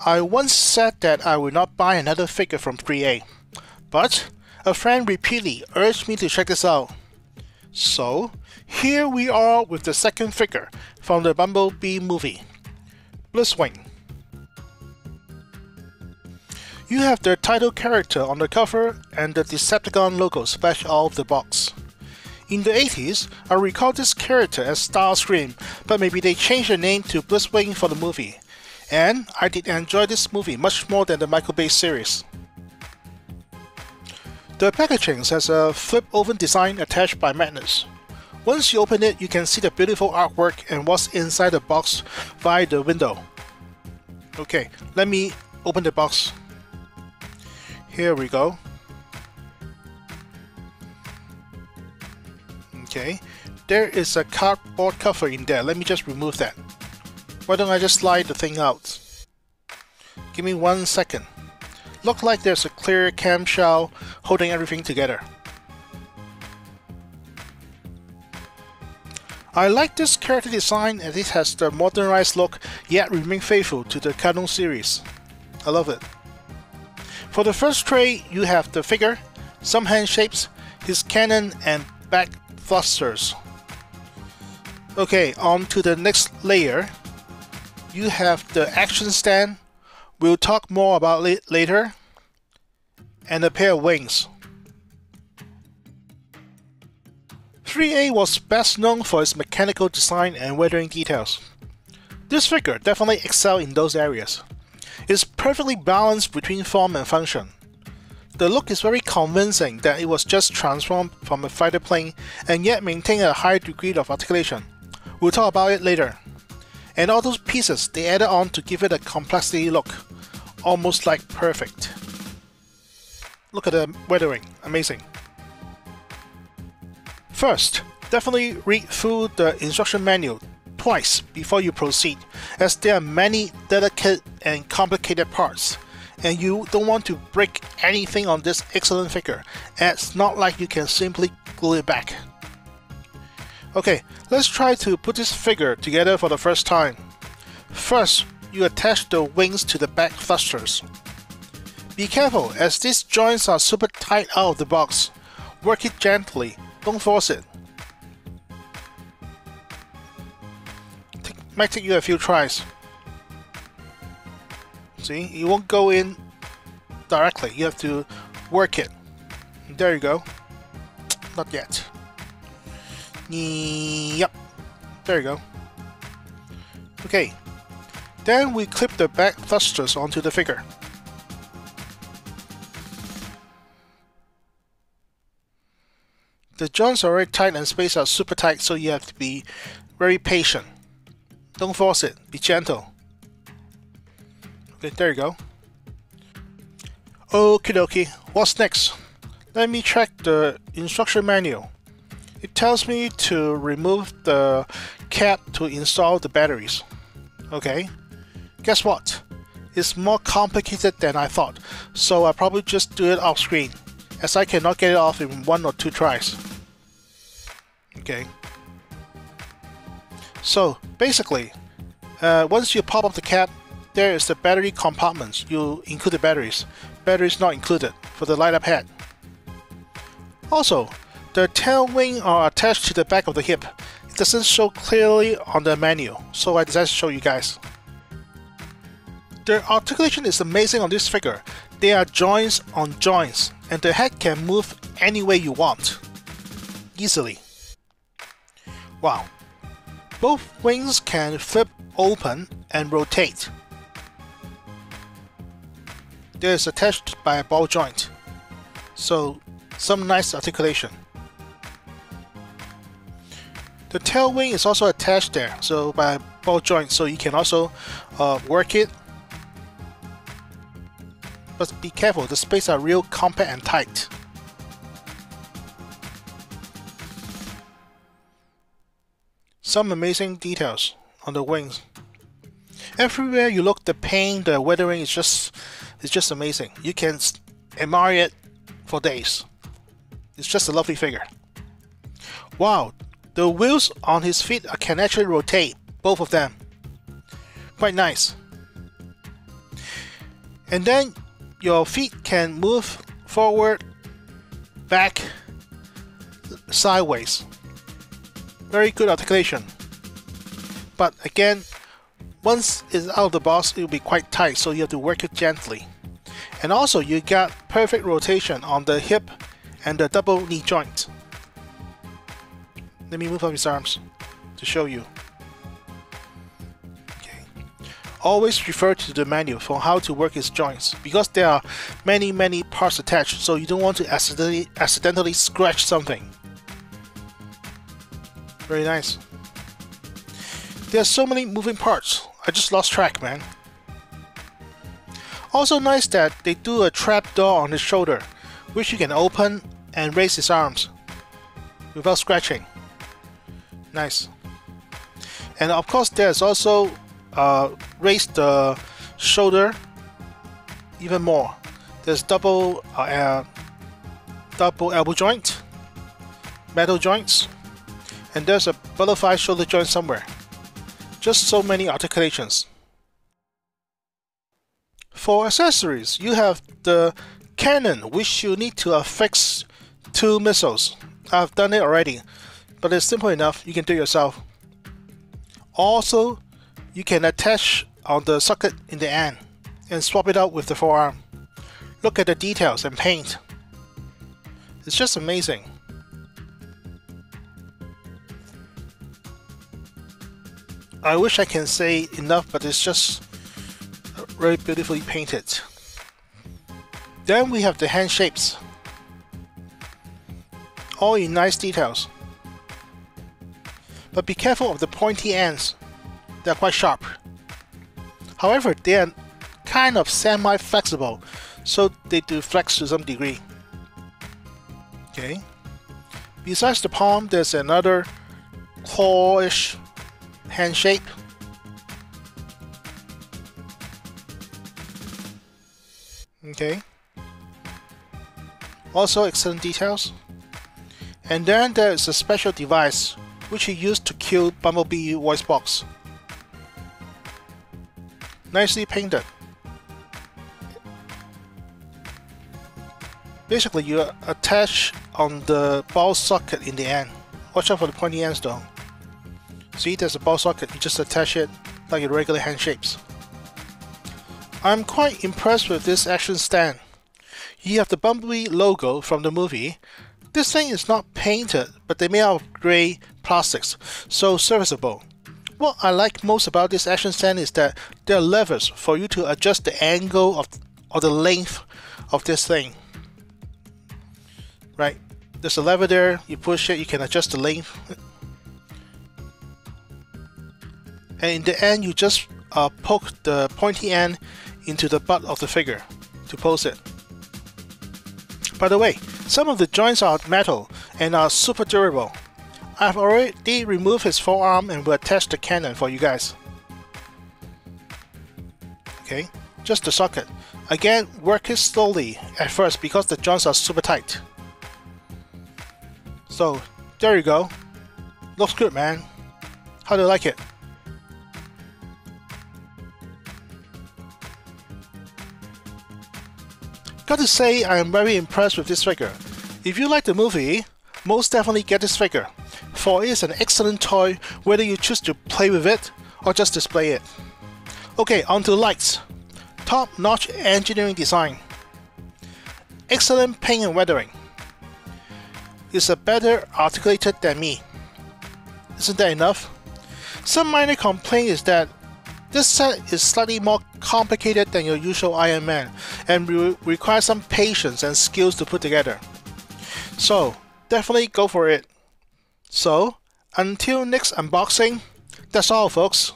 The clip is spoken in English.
I once said that I would not buy another figure from 3A, but a friend repeatedly urged me to check this out. So, here we are with the second figure from the Bumblebee movie, Blitzwing. You have the title character on the cover and the Decepticon logo splashed all over the box. In the 80s, I recall this character as Starscream, but maybe they changed the name to Blitzwing for the movie. And I did enjoy this movie much more than the Michael Bay series. The packaging has a flip-open design attached by magnets. Once you open it, you can see the beautiful artwork and what's inside the box via the window. Okay, let me open the box. Here we go. Okay, there is a cardboard cover in there. Let me just remove that. Why don't I just slide the thing out? Give me 1 second. Look like there's a clear clamshell holding everything together. I like this character design as it has the modernized look yet remain faithful to the cartoon series. I love it. For the first tray, you have the figure, some hand shapes, his cannon and back thrusters. Okay, on to the next layer. You have the action stand, we'll talk more about it later, and a pair of wings. 3A was best known for its mechanical design and weathering details. This figure definitely excelled in those areas. It's perfectly balanced between form and function. The look is very convincing that it was just transformed from a fighter plane and yet maintain a high degree of articulation. We'll talk about it later. And all those pieces they added on to give it a complexity look, almost like perfect. Look at the weathering, amazing. First, definitely read through the instruction manual twice before you proceed, as there are many delicate and complicated parts, and you don't want to break anything on this excellent figure, as it's not like you can simply glue it back. Okay, let's try to put this figure together for the first time. First, you attach the wings to the back thrusters. Be careful as these joints are super tight out of the box. Work it gently, don't force it. Might take you a few tries. See, it won't go in directly, you have to work it. There you go. Not yet. Yep, there you go. Okay, then we clip the back thrusters onto the figure. The joints are very tight and spaced out super tight, so you have to be very patient. Don't force it, be gentle. Okay, there you go. Okie dokie, what's next? Let me check the instruction manual. It tells me to remove the cap to install the batteries. Okay, guess what? It's more complicated than I thought, so I'll probably just do it off screen, as I cannot get it off in 1 or 2 tries. Okay. So, basically, once you pop up the cap, there is the battery compartments. You include the batteries. Batteries not included for the light up head. Also, the tail wing are attached to the back of the hip. It doesn't show clearly on the manual, so I decided to show you guys. The articulation is amazing on this figure. There are joints on joints, and the head can move any way you want. Easily. Wow. Both wings can flip open and rotate. There is attached by a ball joint, so some nice articulation. The tail wing is also attached there, so by a ball joint, so you can also work it. But be careful, the spaces are real compact and tight. Some amazing details on the wings. Everywhere you look, the paint, the weathering is just amazing. You can admire it for days. It's just a lovely figure. Wow, the wheels on his feet can actually rotate, both of them. Quite nice. And then your feet can move forward, back, sideways. Very good articulation. But again, once it's out of the box, it will be quite tight, so you have to work it gently. And also, you got perfect rotation on the hip and the double knee joint. Let me move up his arms to show you. Okay. Always refer to the manual for how to work his joints, because there are many parts attached, so you don't want to accidentally scratch something. Very nice. There are so many moving parts, I just lost track, man. Also nice that they do a trap door on his shoulder, which you can open and raise his arms without scratching. Nice. And of course there's also raise the shoulder even more. There's double elbow joint, metal joints, and there's a butterfly shoulder joint somewhere. Just so many articulations. For accessories, you have the cannon, which you need to affix 2 missiles. I've done it already, but it's simple enough, you can do it yourself. Also, you can attach on the socket in the end and swap it out with the forearm. Look at the details and paint. It's just amazing. I wish I can say enough, but it's just very beautifully painted. Then we have the hand shapes, all in nice details. But be careful of the pointy ends, they're quite sharp. However, they are kind of semi-flexible, so they do flex to some degree. Okay. Besides the palm, there's another claw-ish hand shape. Okay. Also excellent details. And then there is a special device which he used to kill Bumblebee voice box. Nicely painted. Basically, you attach on the ball socket in the end. Watch out for the pointy ends though. See, there's a ball socket, you just attach it like your regular hand shapes. I'm quite impressed with this action stand. You have the Bumblebee logo from the movie. This thing is not painted, but they made out of grey plastics, so serviceable. What I like most about this action stand is that there are levers for you to adjust the angle or the length of this thing. Right, there's a lever there, you push it, you can adjust the length. And in the end, you just poke the pointy end into the butt of the figure to pose it. By the way, some of the joints are metal and are super durable. I've already removed his forearm and will attach the cannon for you guys. Okay, just the socket. Again, work it slowly at first because the joints are super tight. So, there you go. Looks good, man. How do you like it? Got to say, I am very impressed with this figure. If you like the movie, most definitely get this figure, for it is an excellent toy whether you choose to play with it or just display it. Okay, on to the lights. Top-notch engineering design. Excellent paint and weathering. It's a better articulated than me. Isn't that enough? Some minor complaint is that this set is slightly more complicated than your usual Iron Man and requires some patience and skills to put together. So, definitely go for it. So, until next unboxing, that's all folks.